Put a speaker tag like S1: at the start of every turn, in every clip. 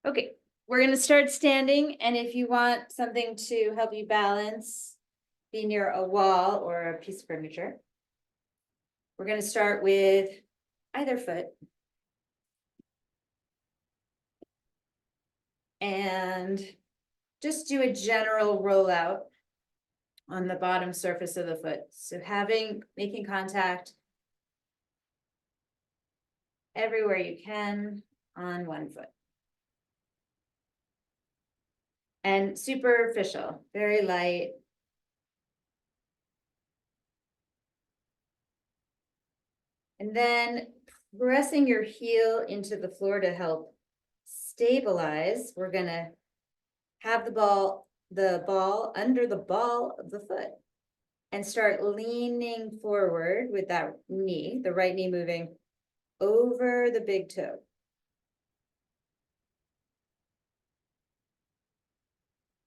S1: Okay, we're gonna start standing, and if you want something to help you balance, be near a wall or a piece of furniture. We're gonna start with either foot. And just do a general rollout on the bottom surface of the foot. So making contact everywhere you can on one foot. And superficial, very light. And then pressing your heel into the floor to help stabilize, we're gonna have the ball under the ball of the foot and start leaning forward with that knee, the right knee moving over the big toe.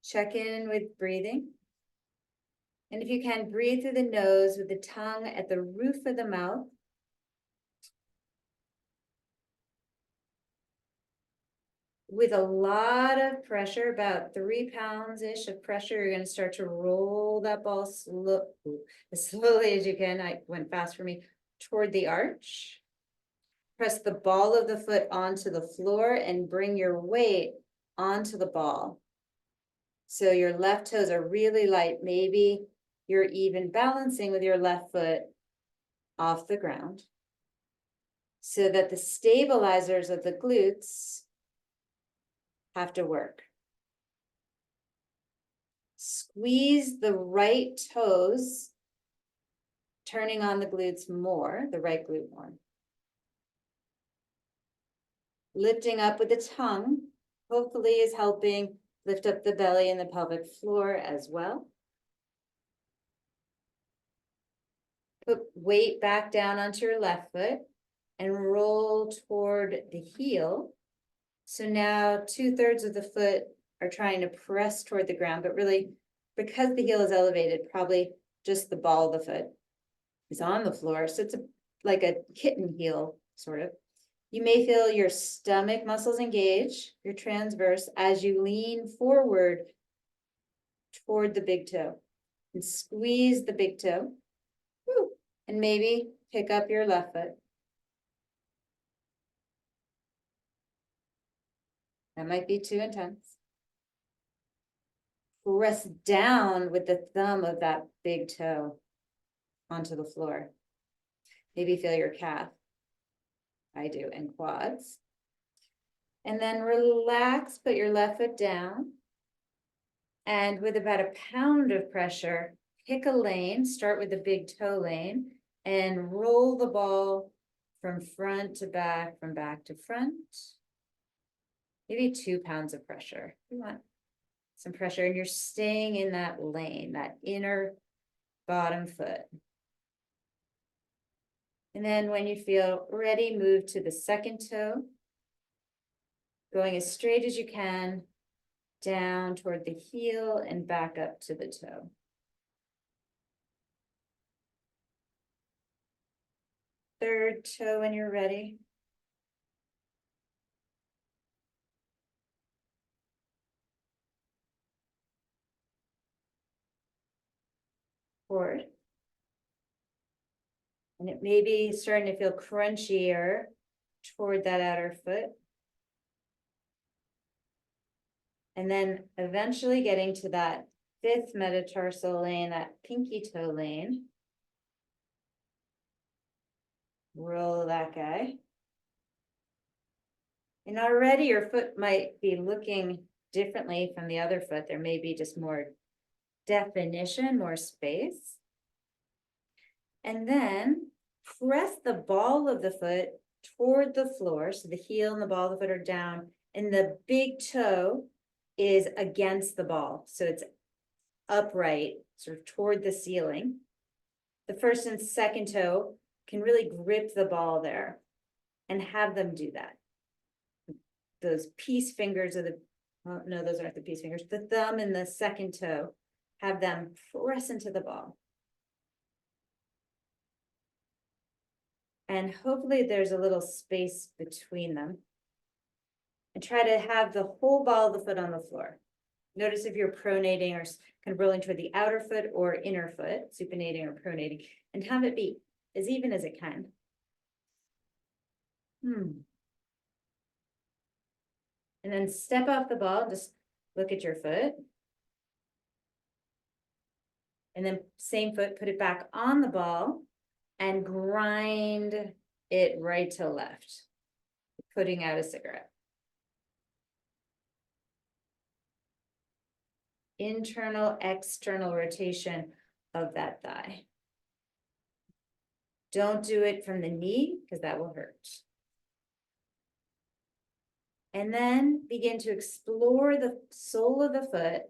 S1: Check in with breathing. And if you can, breathe through the nose with the tongue at the roof of the mouth. With a lot of pressure, about 3 pounds-ish of pressure, you're going to start to roll that ball as slowly as you can. I went fast for me, toward the arch. Press the ball of the foot onto the floor and bring your weight onto the ball. So your left toes are really light. Maybe you're even balancing with your left foot off the ground, so that the stabilizers of the glutes have to work. Squeeze the right toes, turning on the glutes more, the right glute more. Lifting up with the tongue, hopefully is helping lift up the belly and the pelvic floor as well. Put weight back down onto your left foot and roll toward the heel. So now 2/3 of the foot are trying to press toward the ground, but really, because the heel is elevated, probably just the ball of the foot is on the floor. So it's like a kitten heel, sort of. You may feel your stomach muscles engage, your transverse, as you lean forward toward the big toe. And squeeze the big toe. Woo. And maybe pick up your left foot. That might be too intense. Press down with the thumb of that big toe onto the floor. Maybe feel your calf. I do, and quads. And then relax, put your left foot down. And with about 1 pound of pressure, pick a lane, start with the big toe lane, and roll the ball from front to back, from back to front. Maybe 2 pounds of pressure. You want some pressure, and you're staying in that lane, that inner bottom foot. And then when you feel ready, move to the second toe, going as straight as you can, down toward the heel and back up to the toe. Third toe when you're ready. Forward. And it may be starting to feel crunchier toward that outer foot. And then eventually getting to that 5th metatarsal lane, that pinky toe lane. Roll that guy. And already your foot might be looking differently from the other foot. There may be just more definition, more space. And then press the ball of the foot toward the floor. So the heel and the ball of the foot are down, and the big toe is against the ball. So it's upright, sort of toward the ceiling. The first and second toe can really grip the ball there and have them do that. Those peace fingers of no, those aren't the peace fingers. The thumb and the second toe, have them press into the ball. And hopefully there's a little space between them. And try to have the whole ball of the foot on the floor. Notice if you're pronating or kind of rolling toward the outer foot or inner foot, supinating or pronating, and have it be as even as it can. And then step off the ball, just look at your foot. And then same foot, put it back on the ball and grind it right to left, putting out a cigarette. Internal, external rotation of that thigh. Don't do it from the knee because that will hurt. And then begin to explore the sole of the foot.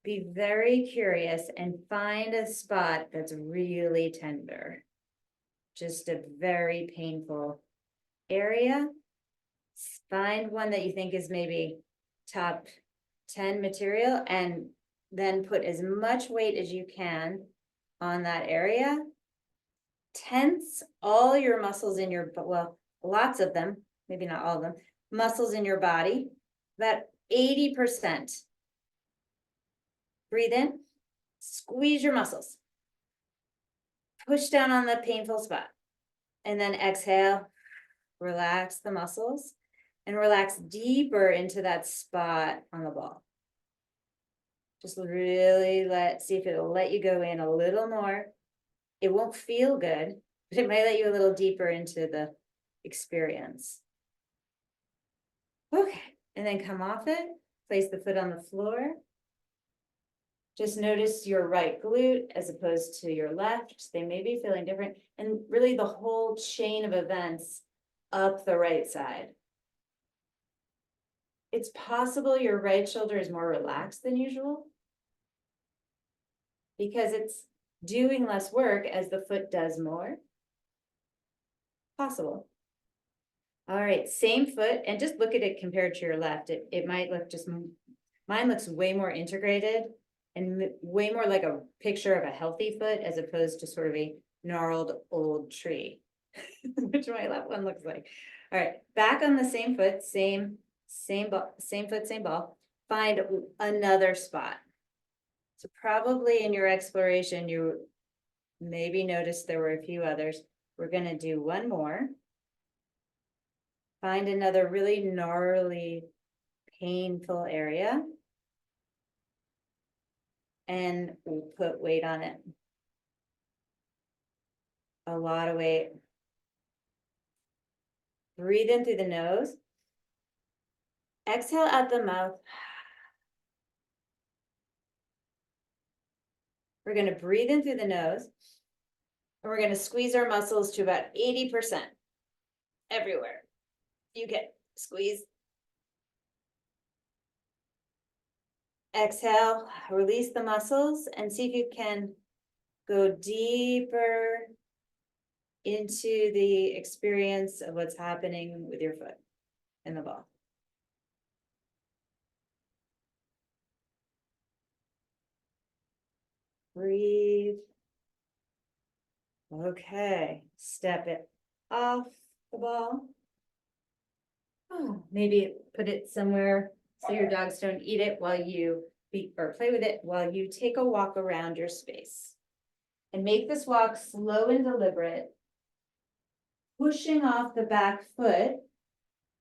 S1: Be very curious and find a spot that's really tender. Just a very painful area. Find one that you think is maybe top 10 material and then put as much weight as you can on that area. Tense all your muscles in your, well, lots of them, maybe not all of them, muscles in your body, about 80%. Breathe in, squeeze your muscles. Push down on the painful spot. And then exhale, relax the muscles and relax deeper into that spot on the ball. Just really see if it'll let you go in a little more. It won't feel good, but it might let you a little deeper into the experience. Okay, and then come off it, place the foot on the floor. Just notice your right glute as opposed to your left. They may be feeling different. And really the whole chain of events up the right side. It's possible your right shoulder is more relaxed than usual because it's doing less work as the foot does more. Possible. All right, same foot, and just look at it compared to your left. It might look just, mine looks way more integrated and way more like a picture of a healthy foot as opposed to sort of a gnarled old tree, which my left one looks like. All right, back on the same foot, same foot, same ball. Find another spot. So probably in your exploration, you maybe noticed there were a few others. We're gonna do one more. Find another really gnarly, painful area. And we'll put weight on it. A lot of weight. Breathe in through the nose. Exhale out the mouth. We're going to breathe in through the nose. And we're going to squeeze our muscles to about 80% everywhere. You can squeeze. Exhale, release the muscles and see if you can go deeper into the experience of what's happening with your foot and the ball. Breathe. Okay, step it off the ball. Oh, maybe put it somewhere so your dogs don't eat it while you or play with it while you take a walk around your space. And make this walk slow and deliberate, pushing off the back foot,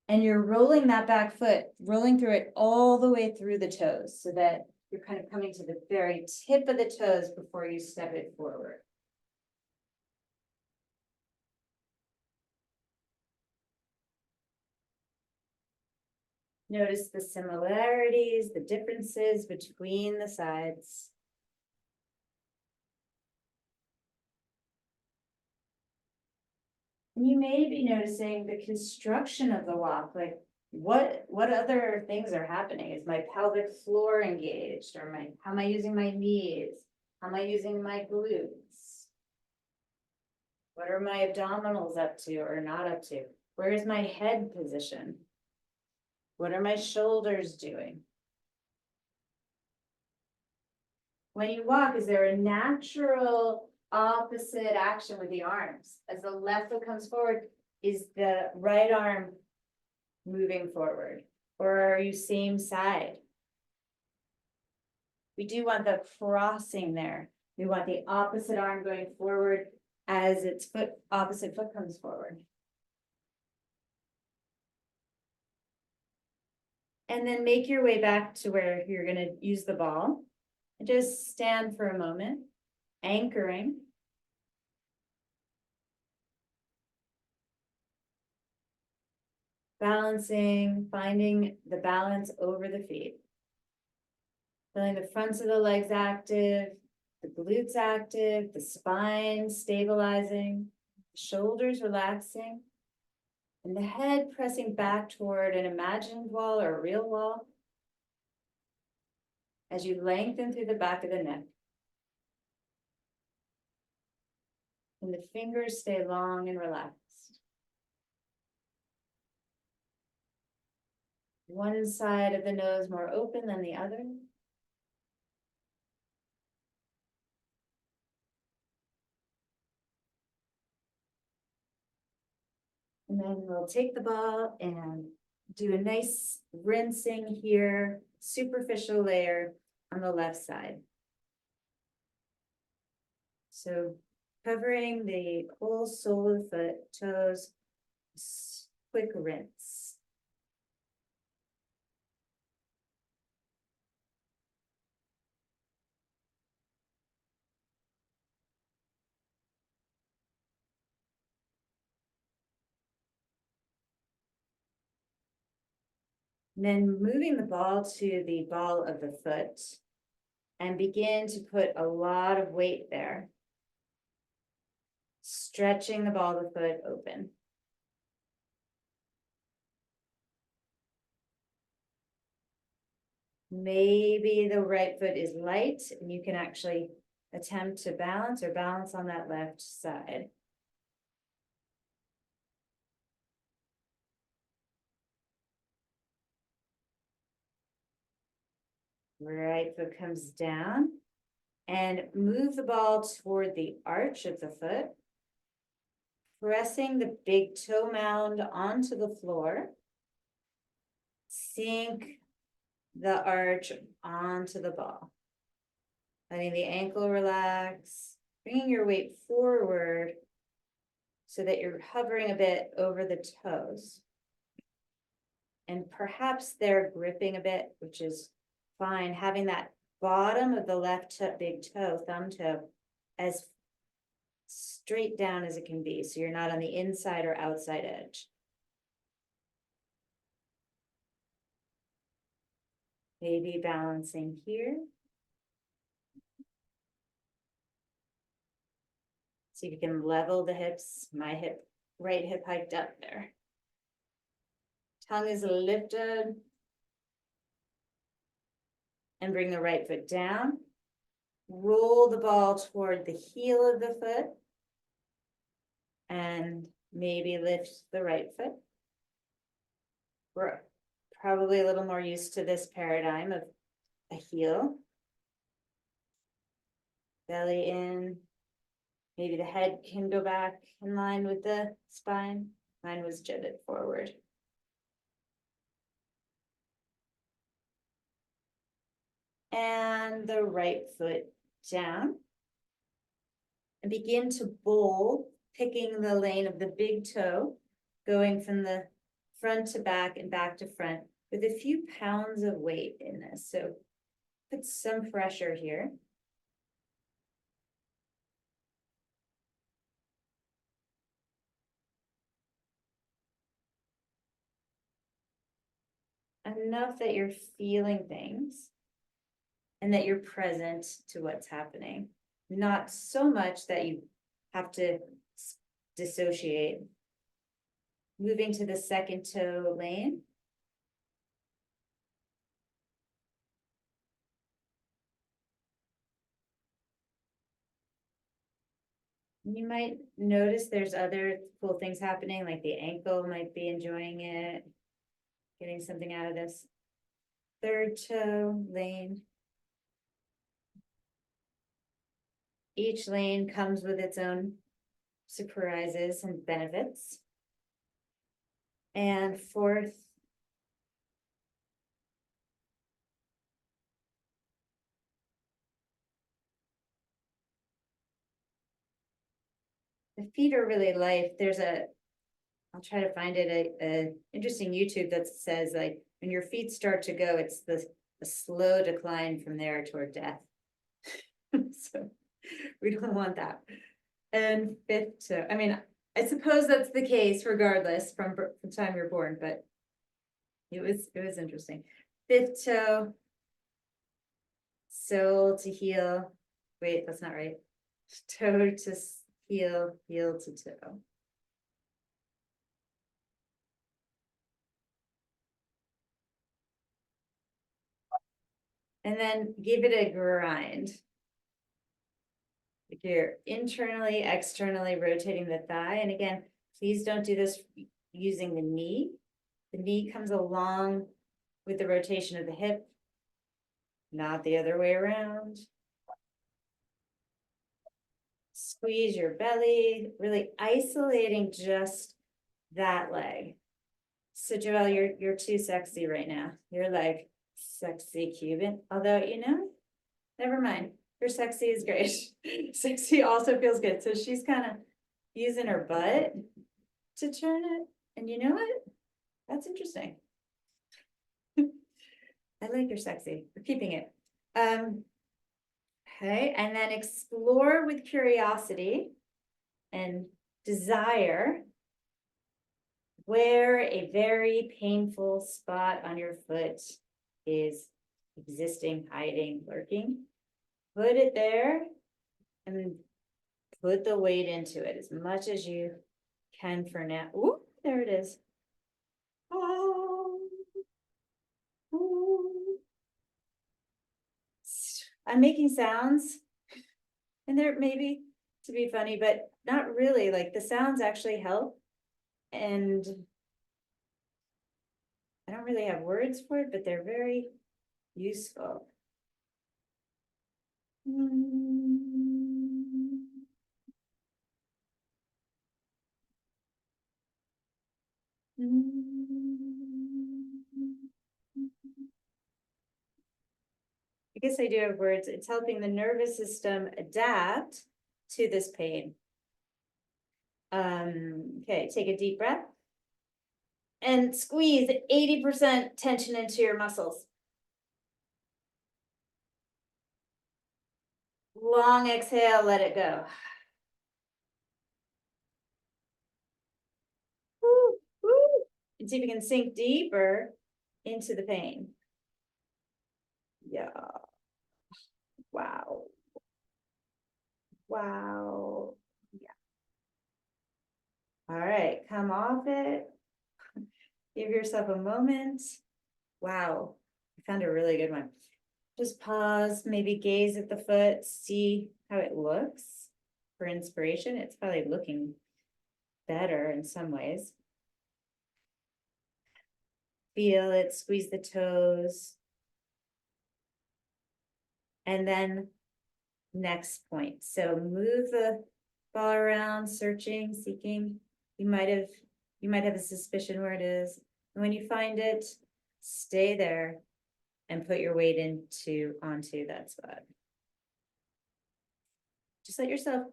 S1: and you're rolling that back foot, rolling through it all the way through the toes so that you're kind of coming to the very tip of the toes before you step it forward. Notice the similarities, the differences between the sides. And you may be noticing the construction of the walk, like what other things are happening? Is my pelvic floor engaged? Or how am I using my knees? How am I using my glutes? What are my abdominals up to or not up to? Where is my head position? What are my shoulders doing? When you walk, is there a natural opposite action with the arms. As the left foot comes forward, is the right arm moving forward? Or are you same side? We do want the crossing there. We want the opposite arm going forward as its opposite foot comes forward. And then make your way back to where you're gonna use the ball. And just stand for a moment, anchoring. Balancing, finding the balance over the feet. Feeling the fronts of the legs active, the glutes active, the spine stabilizing, shoulders relaxing, and the head pressing back toward an imagined wall or a real wall as you lengthen through the back of the neck. And the fingers stay long and relaxed. One side of the nose more open than the other. And then we'll take the ball and do a nice rinsing here, superficial layer on the left side. So covering the whole sole of the foot, toes, quick rinse. And then moving the ball to the ball of the foot and begin to put a lot of weight there. Stretching the ball of the foot open. Maybe the right foot is light and you can actually attempt to balance or balance on that left side. Right foot comes down and move the ball toward the arch of the foot. Pressing the big toe mound onto the floor. Sink the arch onto the ball. Letting the ankle relax, bringing your weight forward so that you're hovering a bit over the toes. And perhaps they're gripping a bit, which is fine. Having that bottom of the left big toe, thumb toe, as straight down as it can be, so you're not on the inside or outside edge. Maybe balancing here. See if you can level the hips. My right hip hiked up there. Tongue is lifted. And bring the right foot down. Roll the ball toward the heel of the foot. And maybe lift the right foot. We're probably a little more used to this paradigm of a heel. Belly in. Maybe the head can go back in line with the spine. Mine was jutted forward. And the right foot down. And begin to bowl, picking the lane of the big toe, going from the front to back and back to front with a few pounds of weight in this. So put some pressure here. Enough that you're feeling things and that you're present to what's happening. Not so much that you have to dissociate. Moving to the second toe lane. You might notice there's other cool things happening, like the ankle might be enjoying it, getting something out of this. Third toe lane. Each lane comes with its own surprises and benefits. And fourth, the feet are really life. I'll try to find it, a interesting YouTube that says like, when your feet start to go, it's the slow decline from there toward death. So we don't want that. And fifth toe, I mean, I suppose that's the case regardless from the time you're born, but it was interesting. Fifth toe, sole to heel. Wait, that's not right. Toe to heel, heel to toe. And then give it a grind. If you're internally, externally rotating the thigh, and again, please don't do this using the knee. The knee comes along with the rotation of the hip, not the other way around. Squeeze your belly, really isolating just that leg. So Joelle, you're too sexy right now. You're like sexy Cuban, although never mind. Your sexy is great. Sexy also feels good. So she's kind of using her butt to turn it. And you know what? That's interesting. I like your sexy. We're keeping it. Okay, and then explore with curiosity and desire where a very painful spot on your foot is existing, hiding, lurking. Put it there and put the weight into it as much as you can for now. Ooh, there it is. Oh. Ooh. I'm making sounds, and they're maybe to be funny, but not really. Like the sounds actually help. And I don't really have words for it, but they're very useful. I guess I do have words. It's helping the nervous system adapt to this pain. Okay, take a deep breath and squeeze 80% tension into your muscles. Long exhale, let it go. Woo, woo. And see if you can sink deeper into the pain. Yeah. Wow. Wow. Yeah. All right, come off it. Give yourself a moment. Wow, I found a really good one. Just pause, maybe gaze at the foot, see how it looks for inspiration. It's probably looking better in some ways. Feel it, squeeze the toes. And then next point. So move the ball around, searching, seeking. You might have a suspicion where it is. And when you find it, stay there and put your weight onto that spot. Just let yourself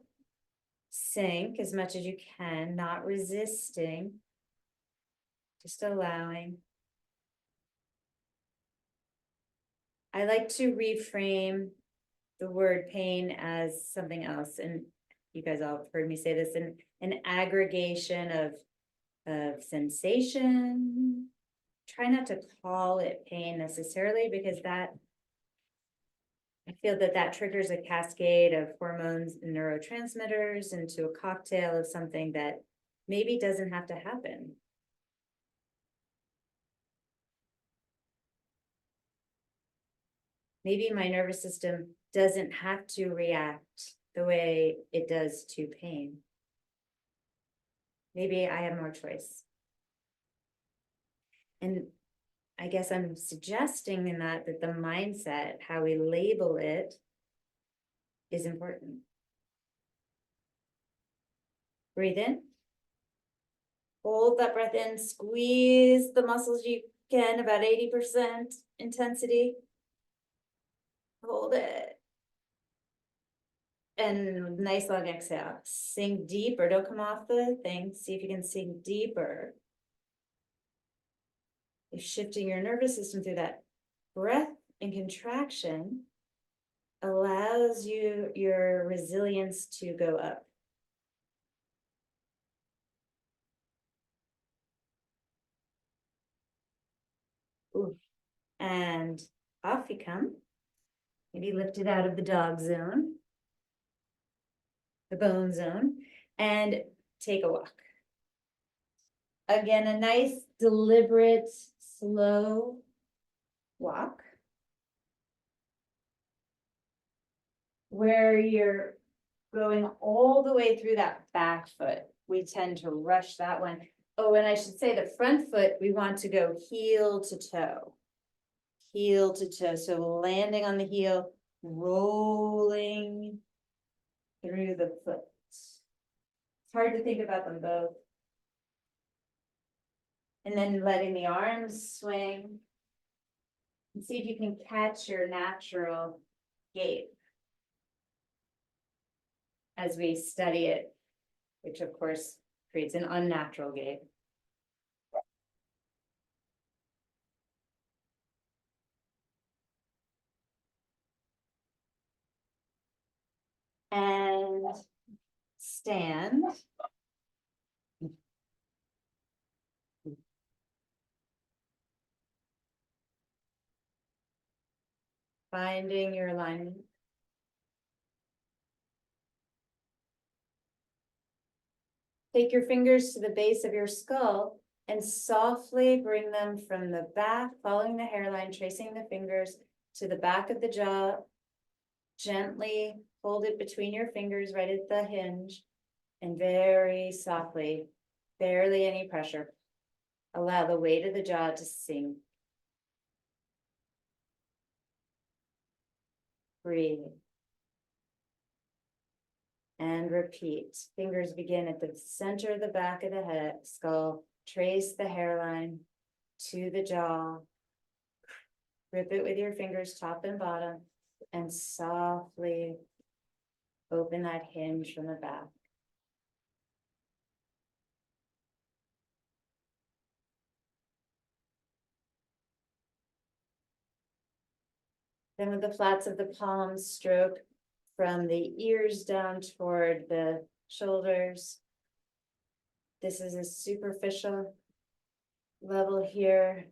S1: sink as much as you can, not resisting, just allowing. I like to reframe the word pain as something else, and you guys all have heard me say this, an aggregation of sensation. Try not to call it pain necessarily, because I feel that triggers a cascade of hormones and neurotransmitters into a cocktail of something that maybe doesn't have to happen. Maybe my nervous system doesn't have to react the way it does to pain. Maybe I have more choice. And I guess I'm suggesting in that the mindset, how we label it, is important. Breathe in. Hold that breath in, squeeze the muscles you can, about 80% intensity. Hold it. And nice long exhale. Sink deeper, don't come off the thing. See if you can sink deeper. You're shifting your nervous system through that breath and contraction allows you your resilience to go up. Ooh. And off you come. Maybe lift it out of the dog zone, the bone zone, and take a walk. Again, a nice, deliberate, slow walk where you're going all the way through that back foot. We tend to rush that one. Oh, and I should say the front foot, we want to go heel to toe. Heel to toe. So landing on the heel, rolling through the foot. It's hard to think about them both. And then letting the arms swing. And see if you can catch your natural gait as we study it, which of course creates an unnatural gait. And stand. Finding your alignment. Take your fingers to the base of your skull and softly bring them from the back, following the hairline, tracing the fingers to the back of the jaw. Gently hold it between your fingers right at the hinge and very softly, barely any pressure, allow the weight of the jaw to sink. Breathe. And repeat. Fingers begin at the center of the back of the head, skull. Trace the hairline to the jaw. Grip it with your fingers, top and bottom, and softly open that hinge from the back. Then with the flats of the palms, stroke from the ears down toward the shoulders. This is a superficial level here.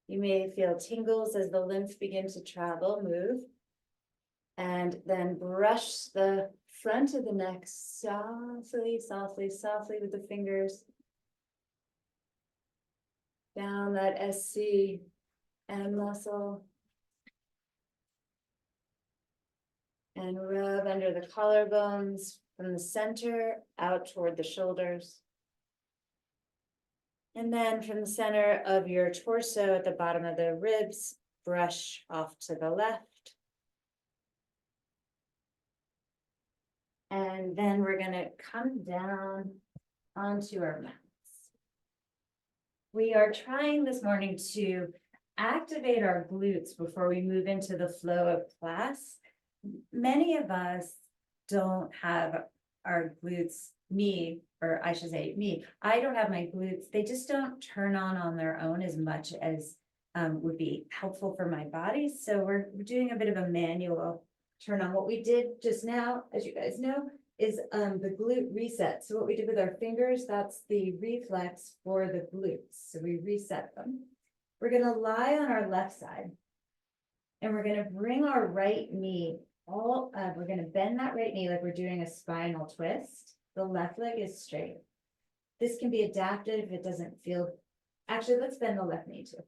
S1: You may feel tingles as the lymph begins to travel, move. And then brush the front of the neck softly, softly, softly with the fingers. Down that SC and muscle. And rub under the collarbones from the center out toward the shoulders. And then from the center of your torso at the bottom of the ribs, brush off to the left. And then we're going to come down onto our mats. We are trying this morning to activate our glutes before we move into the flow of class. Many of us don't have our glutes, I don't have my glutes. They just don't turn on their own as much as would be helpful for my body. So we're doing a bit of a manual turn on. What we did just now, as you guys know, is the glute reset. So what we did with our fingers, that's the reflex for the glutes. So we reset them. We're going to lie on our left side and we're going to bring our right knee all up. We're going to bend that right knee like we're doing a spinal twist. The left leg is straight. This can be adapted if it doesn't feel. Actually, let's bend the left knee too.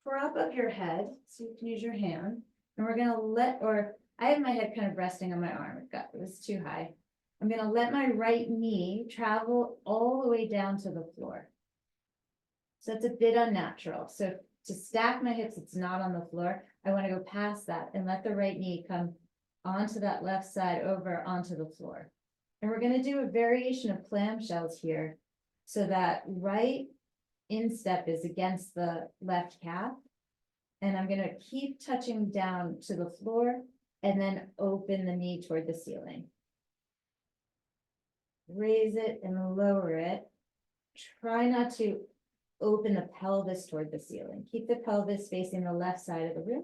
S1: Prop up your head so you can use your hand. And we're going to I have my head kind of resting on my arm. It was too high. I'm going to let my right knee travel all the way down to the floor. So that's a bit unnatural. So to stack my hips, it's not on the floor. I want to go past that and let the right knee come onto that left side over onto the floor. And we're gonna do a variation of clamshells here. So that right instep is against the left calf. And I'm gonna keep touching down to the floor and then open the knee toward the ceiling. Raise it and lower it. Try not to open the pelvis toward the ceiling. Keep the pelvis facing the left side of the room.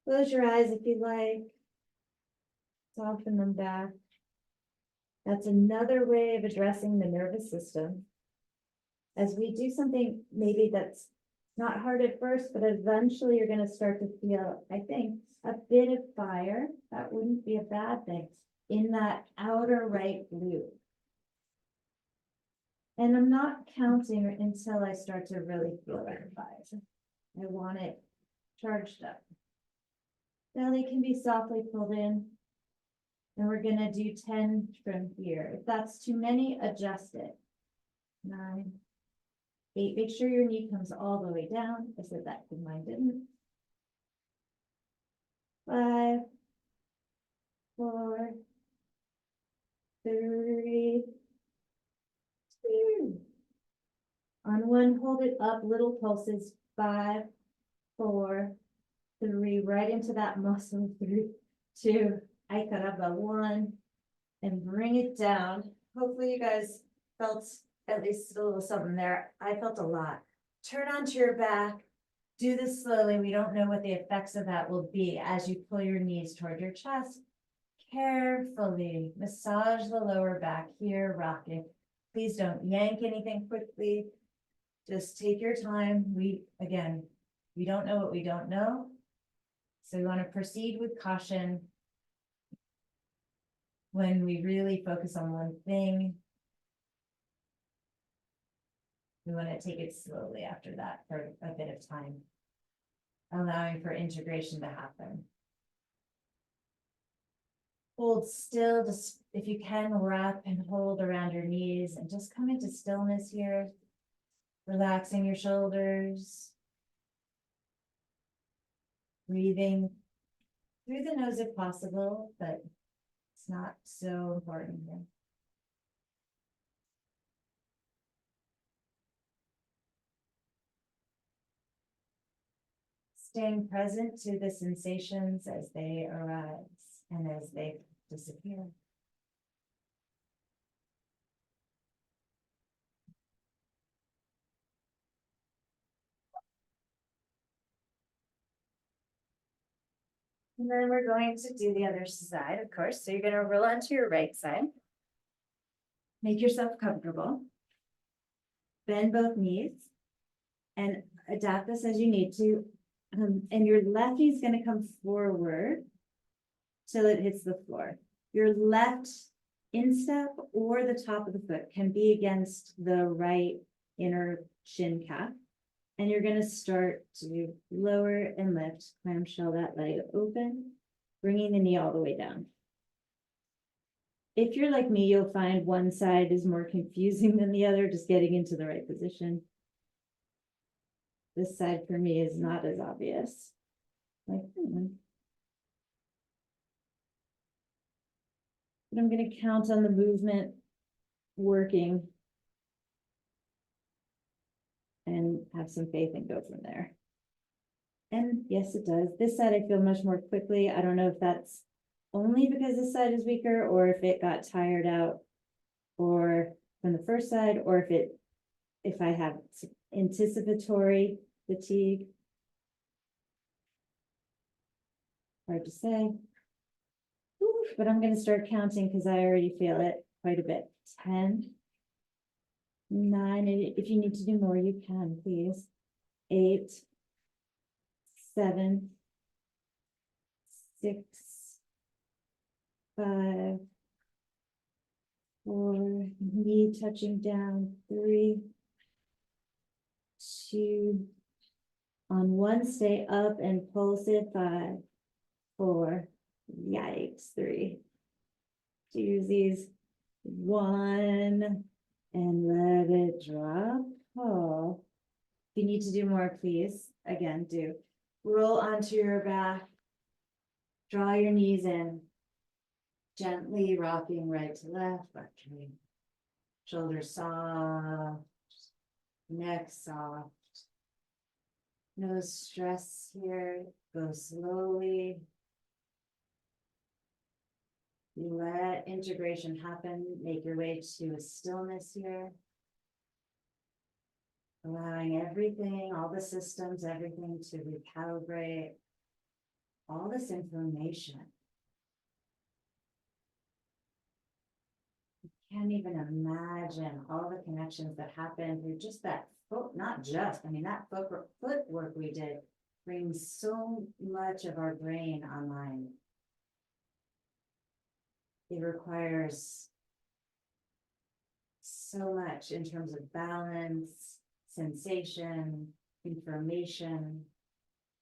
S1: Close your eyes if you like. Soften them back. That's another way of addressing the nervous system. As we do something maybe that's not hard at first, but eventually you're going to start to feel, I think, a bit of fire. That wouldn't be a bad thing in that outer right glute. And I'm not counting until I start to really feel that fire. I want it charged up. Belly can be softly pulled in. And we're gonna do 10 from here. If that's too many, adjust it. 9, 8, make sure your knee comes all the way down. I said that because mine didn't. 5, 4, 3, 2. On one, hold it up, little pulses. 5, 4, 3, right into that muscle. 3, 2, I cut up a 1, and bring it down. Hopefully you guys felt at least a little something there. I felt a lot. Turn onto your back. Do this slowly. We don't know what the effects of that will be as you pull your knees toward your chest. Carefully massage the lower back here, rocking. Please don't yank anything quickly. Just take your time. We don't know what we don't know. So we want to proceed with caution. When we really focus on one thing, we want to take it slowly after that for a bit of time, allowing for integration to happen. Hold still, just if you can, wrap and hold around your knees and just come into stillness here, relaxing your shoulders, breathing through the nose if possible, but it's not so important here. Staying present to the sensations as they arise and as they disappear. And then we're going to do the other side, of course. So you're going to roll onto your right side. Make yourself comfortable. Bend both knees and adapt this as you need to. And your left knee is going to come forward till it hits the floor. Your left instep or the top of the foot can be against the right inner shin calf. And you're going to start to lower and lift, clamshell that leg open, bringing the knee all the way down. If you're like me, you'll find one side is more confusing than the other, just getting into the right position. This side for me is not as obvious. Like, But I'm going to count on the movement working and have some faith and go from there. And yes, it does. This side I feel much more quickly. I don't know if that's only because this side is weaker or if it got tired out or from the first side, or if I have anticipatory fatigue. Hard to say. Oof, but I'm going to start counting because I already feel it quite a bit. 10, 9, and if you need to do more, you can, please. 8, 7, 6, 5, 4, knee touching down, 3, 2, on one, stay up and pulse it, 5, 4, yikes, 3, doozies, 1, and let it drop. Oh, if you need to do more, please, again, do. Roll onto your back, draw your knees in, Gently rocking right to left, shoulders soft, neck soft. No stress here, go slowly. Let integration happen, make your way to a stillness here. Allowing everything, all the systems, everything to recalibrate all this information. You can't even imagine all the connections that happen through just that foot, not just, I mean, that footwork we did brings so much of our brain online. It requires so much in terms of balance, sensation, information.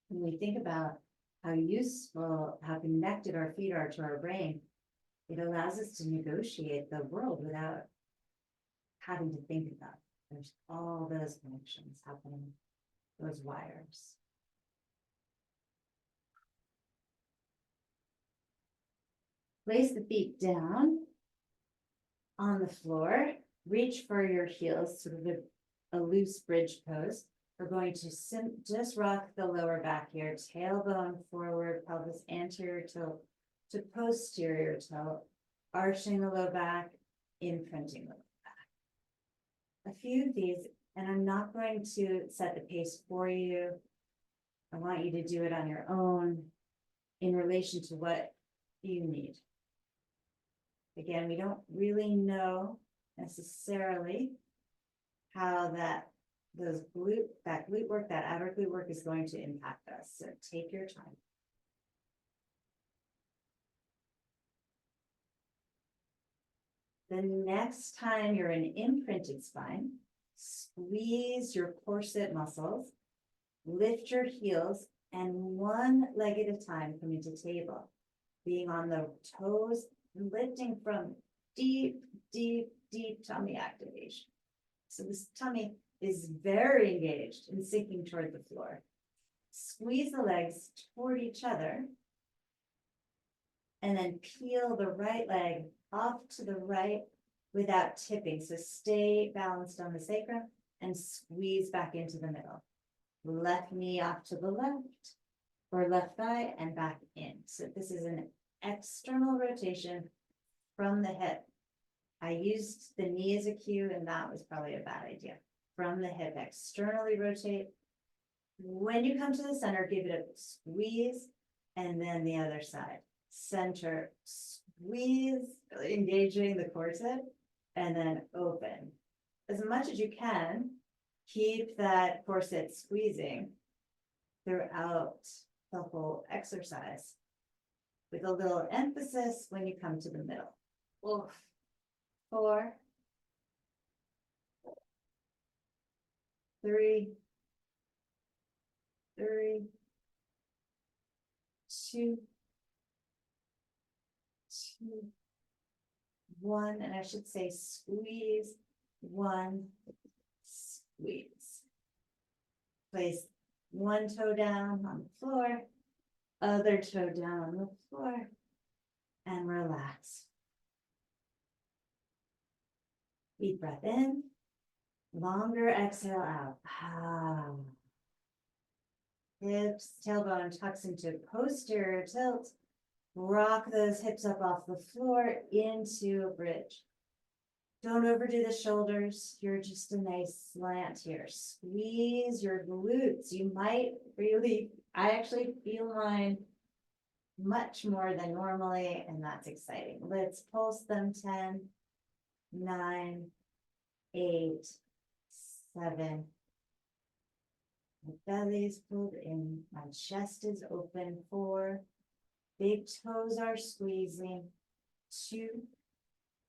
S1: When we think about how useful, how connected our feet are to our brain, it allows us to negotiate the world without having to think about it. There's all those connections happening, those wires. Place the feet down on the floor. Reach for your heels, sort of a loose bridge pose. We're going to just rock the lower back here, tailbone forward, pelvis anterior tilt to posterior tilt, arching the low back, imprinting the low back. A few of these, and I'm not going to set the pace for you. I want you to do it on your own in relation to what you need. Again, we don't really know necessarily how that glute work, that outer glute work is going to impact us. So take your time. The next time you're in imprinted spine, squeeze your corset muscles, lift your heels, and one leg at a time come into table, being on the toes, lifting from deep, deep, deep tummy activation. So this tummy is very engaged and sinking toward the floor. Squeeze the legs toward each other, and then peel the right leg off to the right without tipping. So stay balanced on the sacrum and squeeze back into the middle. Left knee off to the left, or left thigh and back in. So this is an external rotation from the hip. I used the knee as a cue, and that was probably a bad idea. From the hip, externally rotate. When you come to the center, give it a squeeze, and then the other side. Center, squeeze, engaging the corset, and then open. As much as you can, keep that corset squeezing throughout the whole exercise, with a little emphasis when you come to the middle. 4, 3, 2, 1, and I should say squeeze, 1, squeeze. Place one toe down on the floor, other toe down on the floor, and relax. Deep breath in, longer exhale out. Hips, tailbone tucks into posterior tilt. Rock those hips up off the floor into a bridge. Don't overdo the shoulders. You're just a nice slant here. Squeeze your glutes. You might really, I actually feel mine much more than normally, and that's exciting. Let's pulse them. 10, 9, 8, 7. My belly is pulled in. My chest is open. 4. Big toes are squeezing. 2.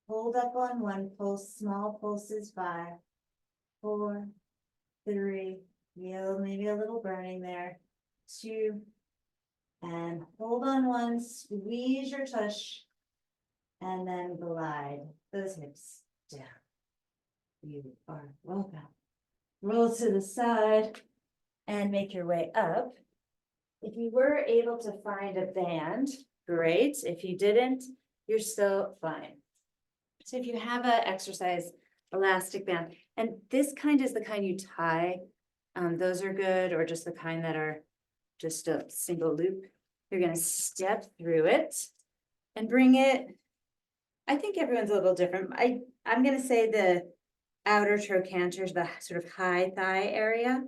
S1: Hold up on 1 pulse, small pulses. 5, 4, 3, feel maybe a little burning there. 2, and hold on 1, squeeze your tush, and then glide those hips down. You are welcome. Roll to the side and make your way up. If you were able to find a band, great. If you didn't, you're still fine. So if you have a exercise elastic band, and this kind is the kind you tie, those are good, or just the kind that are just a single loop. You're gonna step through it and bring it. I think everyone's a little different. I'm gonna say the outer trochanters, the sort of high thigh area,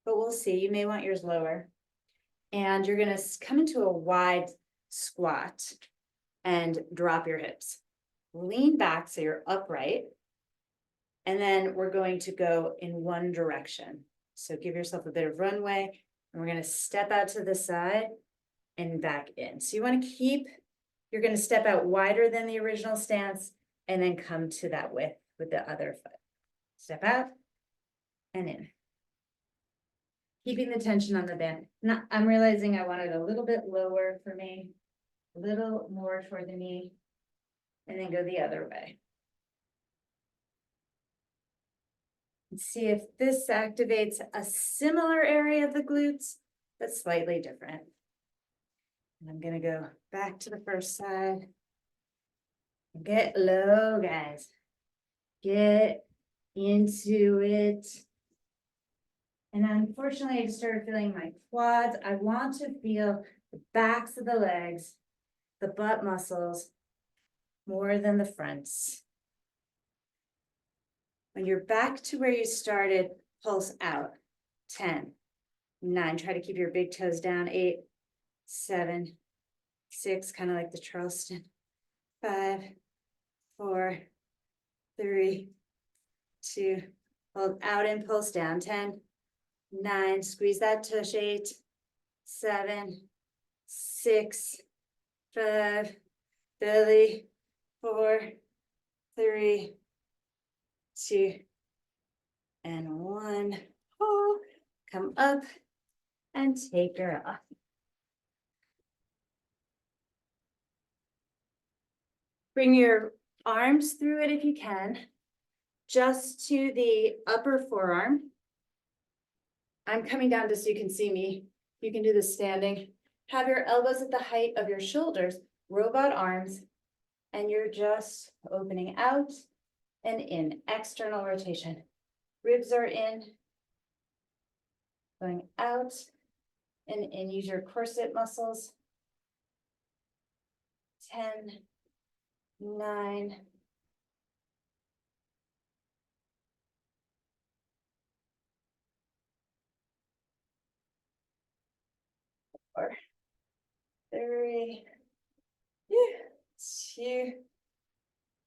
S1: but we'll see. You may want yours lower. And you're gonna come into a wide squat and drop your hips. Lean back so you're upright. And then we're going to go in one direction. So give yourself a bit of runway, and we're gonna step out to the side and back in. So you wanna keep, you're gonna step out wider than the original stance and then come to that width with the other foot. Step out and in. Keeping the tension on the band. Now, I'm realizing I want it a little bit lower for me, a little more toward the knee, and then go the other way. And see if this activates a similar area of the glutes, but slightly different. And I'm gonna go back to the first side. Get low, guys. Get into it. And unfortunately, I just started feeling my quads. I want to feel the backs of the legs, the butt muscles, more than the fronts. When you're back to where you started, pulse out. 10, 9, try to keep your big toes down. 8, 7, 6, kind of like the Charleston. 5, 4, 3, 2, hold out and pulse down. 10, 9, squeeze that tush. 8, 7, 6, 5, belly. 4, 3, 2, and 1. Oh, come up and take her off. Bring your arms through it if you can, just to the upper forearm. I'm coming down just so you can see me. You can do this standing. Have your elbows at the height of your shoulders, robot arms, and you're just opening out and in, external rotation. Ribs are in, going out and in. Use your corset muscles. 10, 9, 4, 3, 2,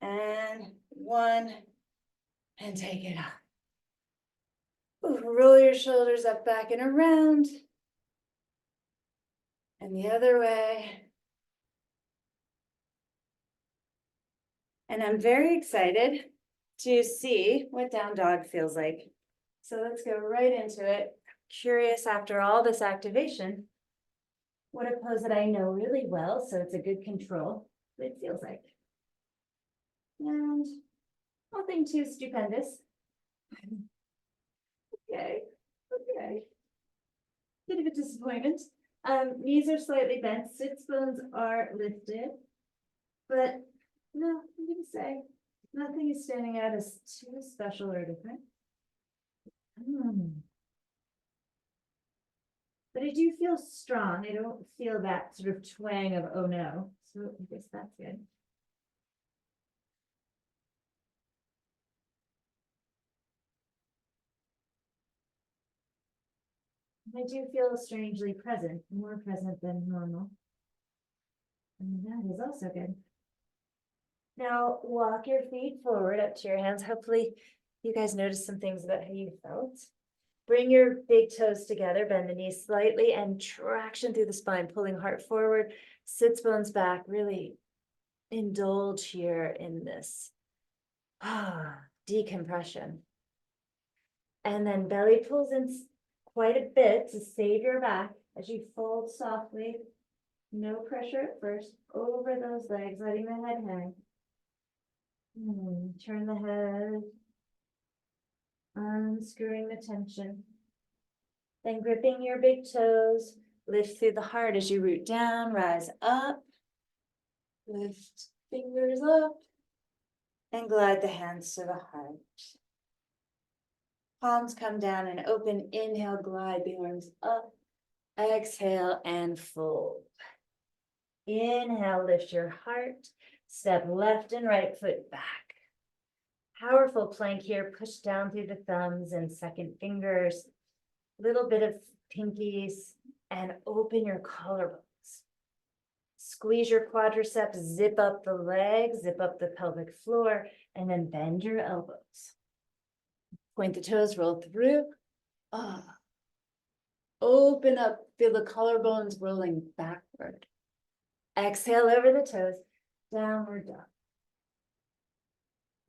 S1: and 1, and take it off. Ooh, roll your shoulders up, back, and around. And the other way. And I'm very excited to see what down dog feels like. So let's go right into it. Curious after all this activation, what a pose that I know really well, so it's a good control, what it feels like. And nothing too stupendous. Okay, okay. Bit of a disappointment. Knees are slightly bent, sits bones are lifted, but no, I'm gonna say nothing is standing out as too special or different. But I do feel strong. I don't feel that sort of twang of oh no. So I guess that's good. I do feel strangely present, more present than normal. And that is also good. Now walk your feet forward up to your hands. Hopefully you guys noticed some things about how you felt. Bring your big toes together, bend the knees slightly, and traction through the spine, pulling heart forward, sits bones back. Really indulge here in this decompression. And then belly pulls in quite a bit to save your back as you fold softly. No pressure at first, over those legs, letting the head hang. Turn the head, unscrewing the tension. Then gripping your big toes, lift through the heart as you root down, rise up, lift Fingers up. And glide the hands to the heart. Palms come down and open. Inhale, glide the arms up. Exhale and fold. Inhale, lift your heart. Step left and right foot back. Powerful plank here. Push down through the thumbs and second fingers. Little bit of pinkies and open your collarbones. Squeeze your quadriceps, zip up the legs, zip up the pelvic floor, and then bend your elbows. Point the toes, roll through. Open up, feel the collarbones rolling backward. Exhale over the toes, downward dog.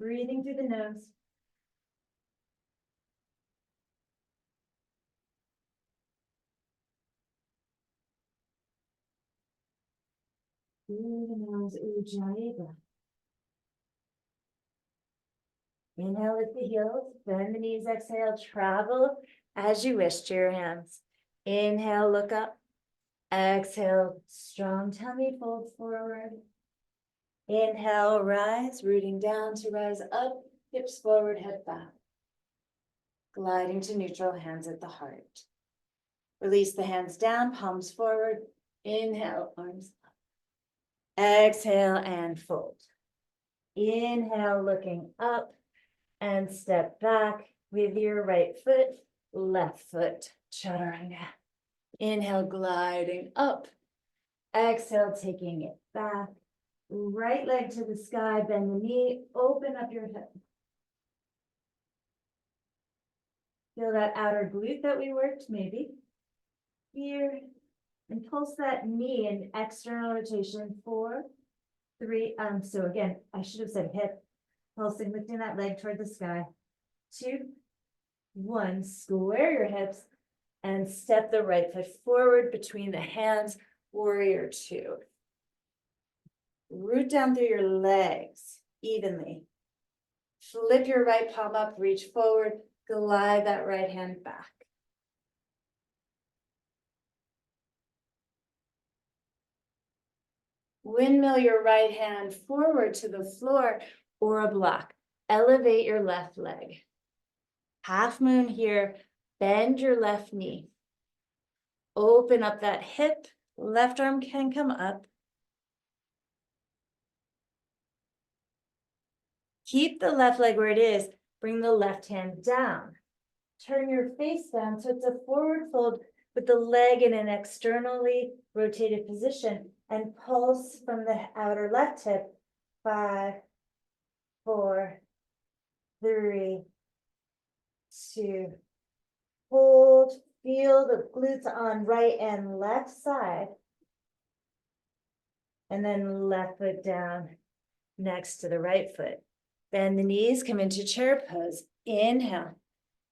S1: Breathing through the nose. Through the nose, Ujjayi breath. Inhale, lift the heels, bend the knees, exhale, travel as you wish to your hands. Inhale, look up. Exhale, strong tummy, fold forward. Inhale, rise, rooting down to rise up, hips forward, head back. Gliding to neutral, hands at the heart. Release the hands down, palms forward. Inhale, arms up. Exhale and fold. Inhale, looking up and step back with your right foot, left foot, chaturanga. Inhale, gliding up. Exhale, taking it back. Right leg to the sky, bend the knee, open up your hip. Feel that outer glute that we worked, maybe. Here, and pulse that knee in external rotation. 4, 3, so again, I should have said hip. Pulsing, lifting that leg toward the sky. 2, 1, square your hips and step the right foot forward between the hands, warrior 2. Root down through your legs evenly. Flip your right palm up, reach forward, glide that right hand back. Windmill your right hand forward to the floor or a block. Elevate your left leg. Half moon here, bend your left knee. Open up that hip, left arm can come up. Keep the left leg where it is, bring the left hand down. Turn your face down so it's a forward fold with the leg in an externally rotated position and pulse from the outer left hip. 5, 4, 3, 2, hold, feel the glutes on right and left side. And then left foot down next to the right foot. Bend the knees, come into chair pose. Inhale.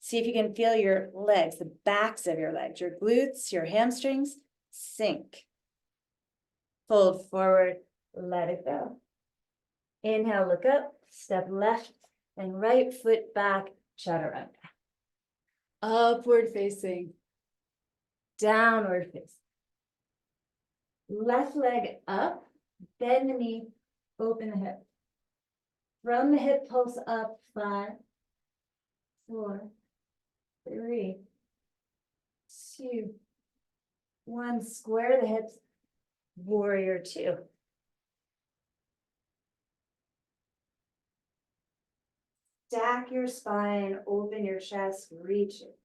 S1: See if you can feel your legs, the backs of your legs, your glutes, your hamstrings, sink. Fold forward, let it go. Inhale, look up, step left and right foot back, chaturanga. Upward facing, downward facing. Left leg up, bend the knee, open the hip. From the hip, pulse up, 5, 4, 3, 2, 1. Square the hips, warrior 2. Stack your spine, open your chest, reach it.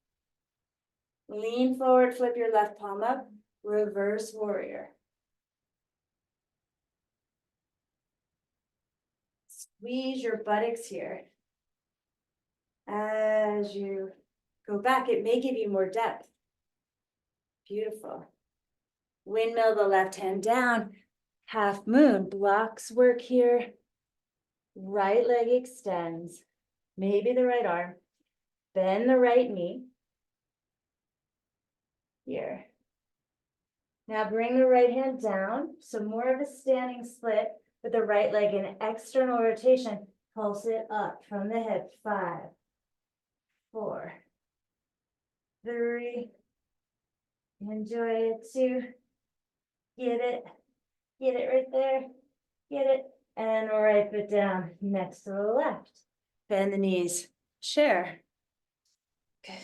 S1: Lean forward, flip your left palm up, reverse warrior. Squeeze your buttocks here. As you go back, it may give you more depth. Beautiful. Windmill the left hand down, half moon, blocks work here. Right leg extends, maybe the right arm. Bend the right knee. Here. Now bring the right hand down, so more of a standing split with the right leg in external rotation. Pulse it up from the hip. 5, 4, 3. Enjoy it. 2. Get it right there. Get it. And right foot down next to the left. Bend the knees, share. Good.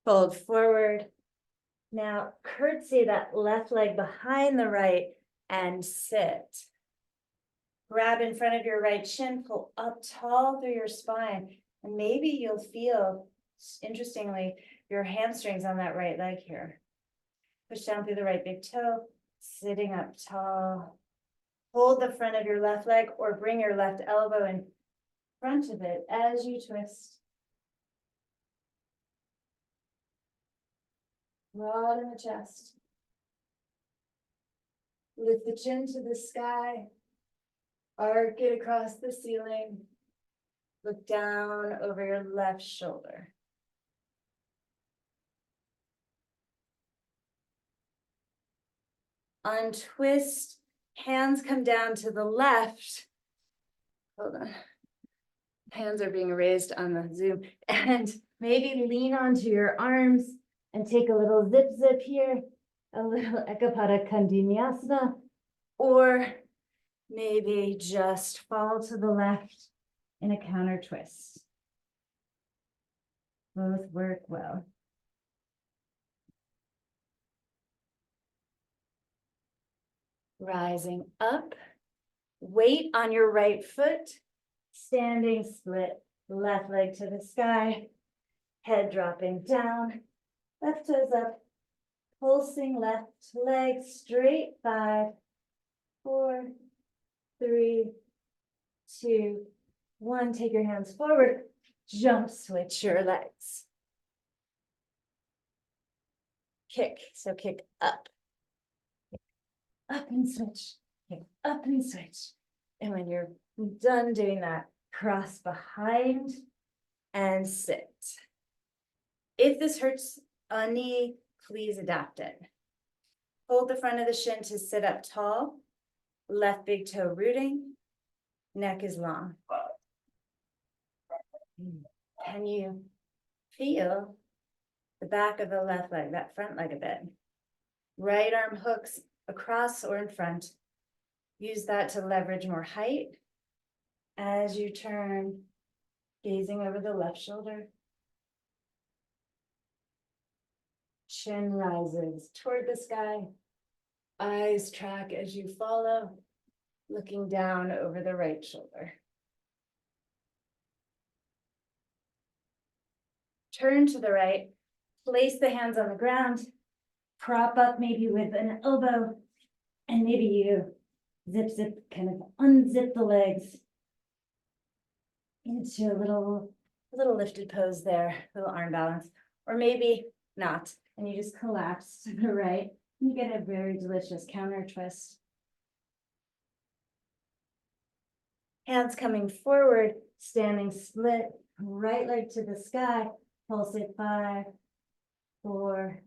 S1: Fold forward. Now curtsy that left leg behind the right and sit. Grab in front of your right shin, pull up tall through your spine. And maybe you'll feel, interestingly, your hamstrings on that right leg here. Push down through the right big toe, sitting up tall. Hold the front of your left leg or bring your left elbow in front of it as you twist. Broaden the chest. Lift the chin to the sky. Arc it across the ceiling. Look down over your left shoulder. Untwist, hands come down to the left. Hold on. Hands are being raised on the Zoom. And maybe lean onto your arms and take a little zip zip here, a little Ekapada Kandinyasana, or maybe just fall to the left in a counter twist. Both work well. Rising up, weight on your right foot, standing split, left leg to the sky, head dropping down, left toes up, pulsing left leg straight, 5, 4, 3, 2, 1. Take your hands forward, jump switch your legs. Kick, so kick up and switch, kick up and switch. And when you're done doing that, cross behind and sit. If this hurts a knee, please adapt it. Hold the front of the shin to sit up tall, left big toe rooting, neck is long. Can you feel the back of the left leg, that front leg a bit? Right arm hooks across or in front. Use that to leverage more height as you turn, gazing over the left shoulder. Chin rises toward the sky. Eyes track as you follow, looking down over the right shoulder. Turn to the right, place the hands on the ground, prop up maybe with an elbow, and maybe you zip, zip, kind of unzip the legs into a little lifted pose there, little arm balance, or maybe not, and you just collapse to the right. You get a very delicious counter twist. Hands coming forward, standing split, right leg to the sky, pulse it 5, 4,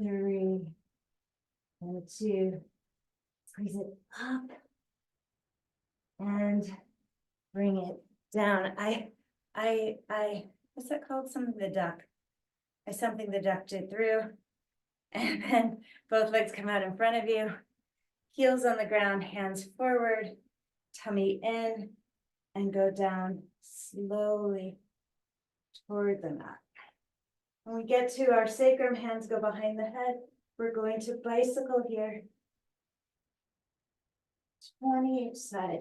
S1: 3, and 2. Squeeze it up and bring it down. What's that called? Something the duck. Something the duck did through. And then both legs come out in front of you. Heels on the ground, hands forward, tummy in, and go down slowly toward the mat. When we get to our sacrum, hands go behind the head. We're going to bicycle here. 20 each side.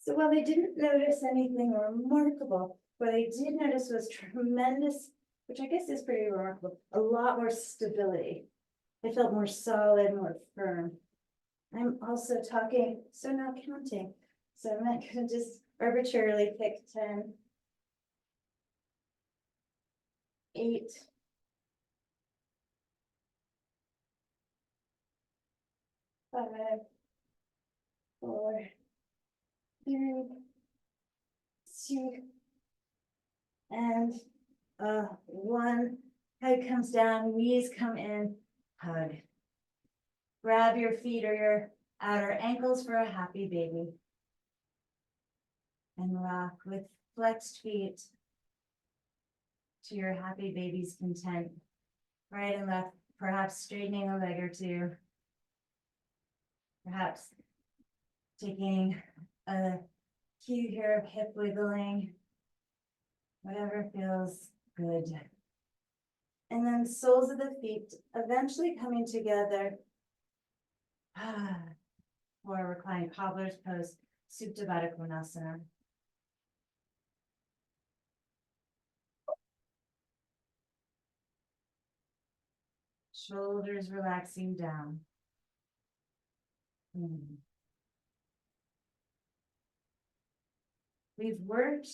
S1: So while I didn't notice anything remarkable, what I did notice was tremendous, which I guess is pretty remarkable, a lot more stability. I felt more solid, more firm. I'm also talking, so now counting. So I'm not gonna just arbitrarily pick 10, 8, 5, 4, 3, 2, and 1. Head comes down, knees come in, hug. Grab your feet or your outer ankles for a happy baby. And rock with flexed feet. to your happy baby's content. Right and left, perhaps straightening a leg or two. Perhaps taking a cue here of hip wiggling. Whatever feels good. And then soles of the feet eventually coming together. Or reclined cobbler's pose, Supta Baddha Konasana. Shoulders relaxing down. We've worked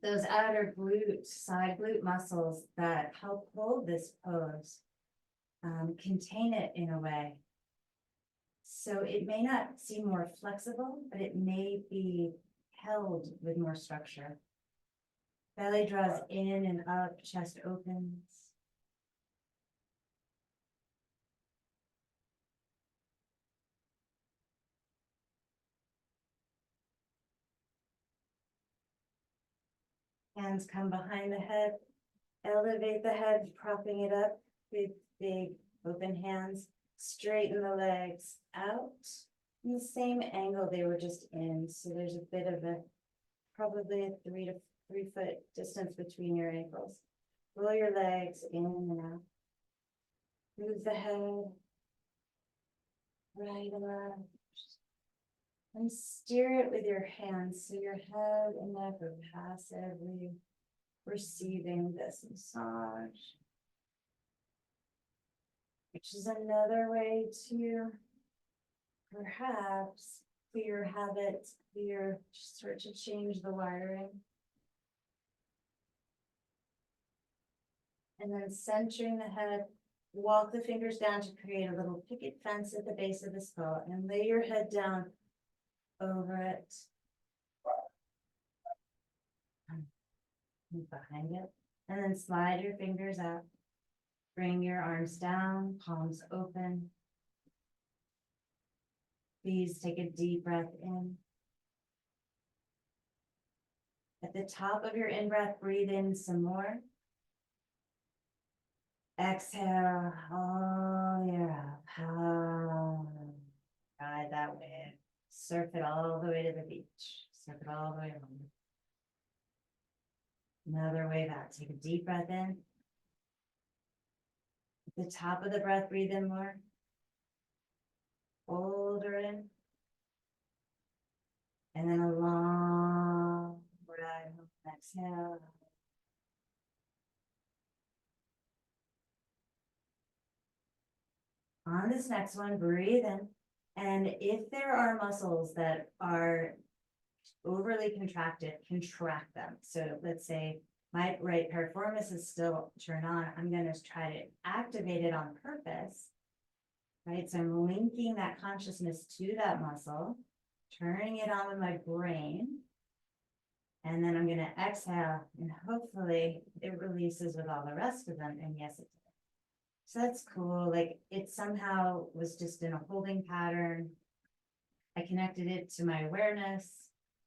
S1: those outer glute, side glute muscles that help hold this pose, contain it in a way. So it may not seem more flexible, but it may be held with more structure. Belly draws in and up, chest opens. Hands come behind the head, elevate the head, propping it up with big open hands, straighten the legs out in the same angle they were just in. So there's a bit of a, probably a 3 foot distance between your ankles. Roll your legs in and out. Move the head, right and left. And steer it with your hands so your head and neck are passively receiving this massage. Which is another way to perhaps clear habits, start to change the wiring. And then centering the head, walk the fingers down to create a little picket fence at the base of the skull and lay your head down over it. Behind it. And then slide your fingers out. Bring your arms down, palms open. Please take a deep breath in. At the top of your in-breath, breathe in some more. Exhale all the way up. Ride that wave. Surf it all the way to the beach. Surf it all the way home. Another wave out. Take a deep breath in. At the top of the breath, breathe in more. Hold her in. And then a long ride home. Exhale. On this next one, breathe in. And if there are muscles that are overly contracted, contract them. So let's say my right piriformis is still turned on. I'm going to try to activate it on purpose, right? So I'm linking that consciousness to that muscle, turning it on with my brain. And then I'm going to exhale and hopefully it releases with all the rest of them. And yes, it did. So that's cool. Like it somehow was just in a holding pattern. I connected it to my awareness.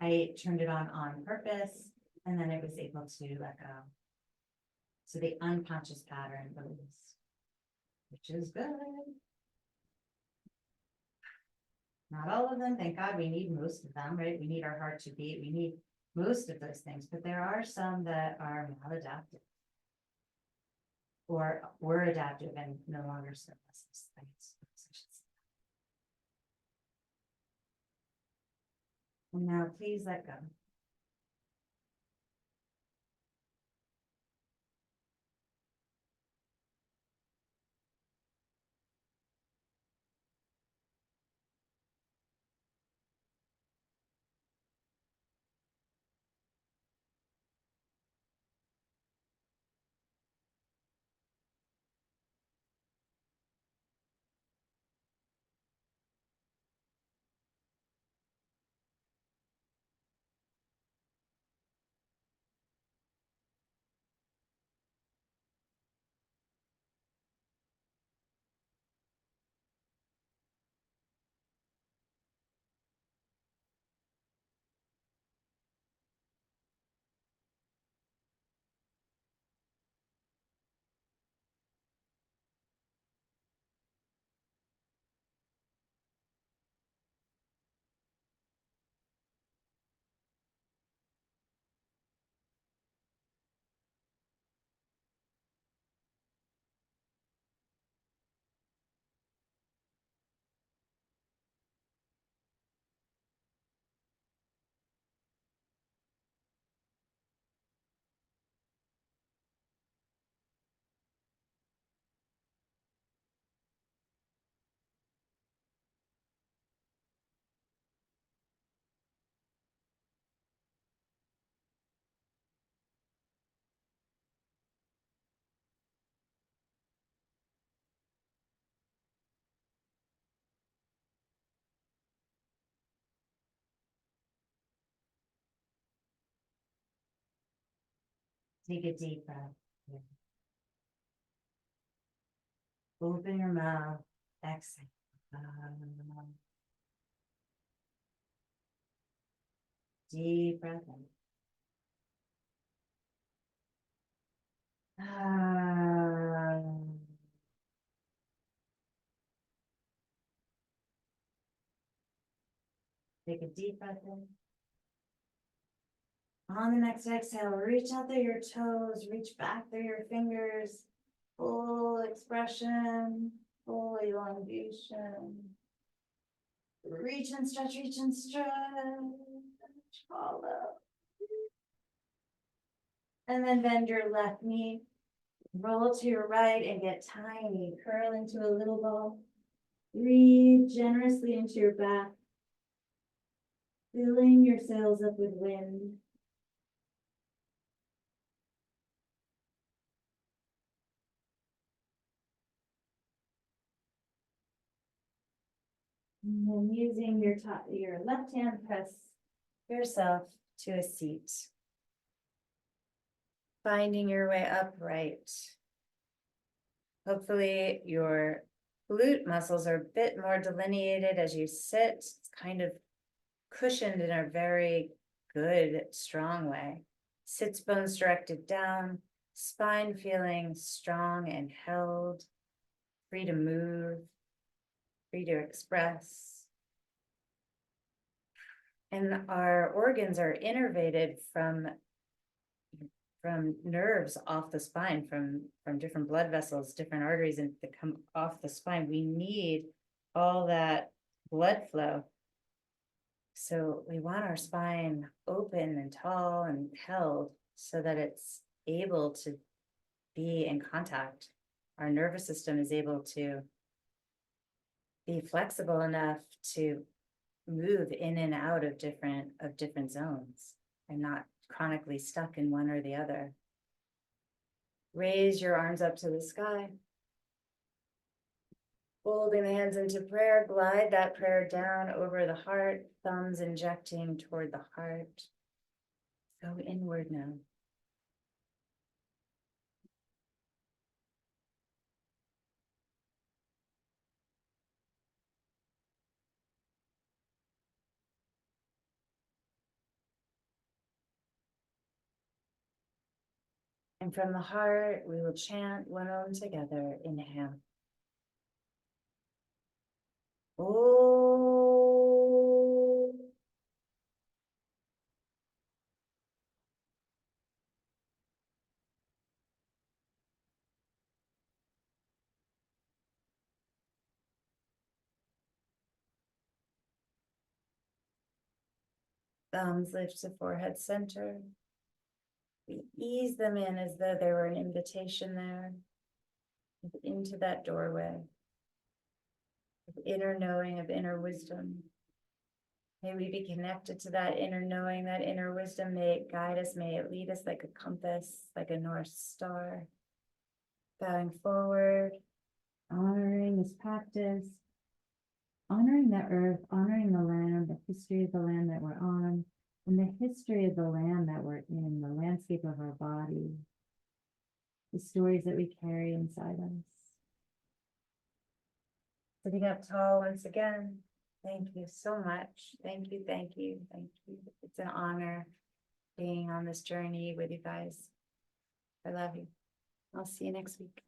S1: I turned it on purpose, and then I was able to let go. So the unconscious pattern released, which is good. Not all of them, thank God. We need most of them, right? We need our heart to beat. We need most of those things, but there are some that are maladaptive or were adaptive and no longer serve us. And now please let go. Take a deep breath. Open your mouth. Exhale. Deep breath in. Take a deep breath in. On the next exhale, reach out through your toes, reach back through your fingers. Full expression, full elongation. Reach and stretch, follow. And then bend your left knee, roll to your right and get tiny, curl into a little ball. Breathe generously into your back, filling your sails up with wind. And then using your left hand, press yourself to a seat. Finding your way upright. Hopefully your glute muscles are a bit more delineated as you sit. It's kind of cushioned in a very good, strong way. Sits bones directed down, spine feeling strong and held, free to move, free to express. And our organs are innervated from nerves off the spine, from different blood vessels, different arteries and that come off the spine. We need all that blood flow. So we want our spine open and tall and held so that it's able to be in contact. Our nervous system is able to be flexible enough to move in and out of different zones and not chronically stuck in one or the other. Raise your arms up to the sky. Folding the hands into prayer, glide that prayer down over the heart, thumbs injecting toward the heart. Go inward now. And from the heart, we will chant one Om together. Inhale. Oh. Thumbs lift to forehead center. We ease them in as though there were an invitation there into that doorway of inner knowing, of inner wisdom. May we be connected to that inner knowing, that inner wisdom. May it guide us, may it lead us like a compass, like a North Star. Bowing forward, honoring this practice, honoring the earth, honoring the land, the history of the land that we're on, and the history of the land that we're in, the landscape of our body, the stories that we carry inside us. Sitting up tall once again. Thank you so much. Thank you, thank you, thank you. It's an honor being on this journey with you guys. I love you. I'll see you next week.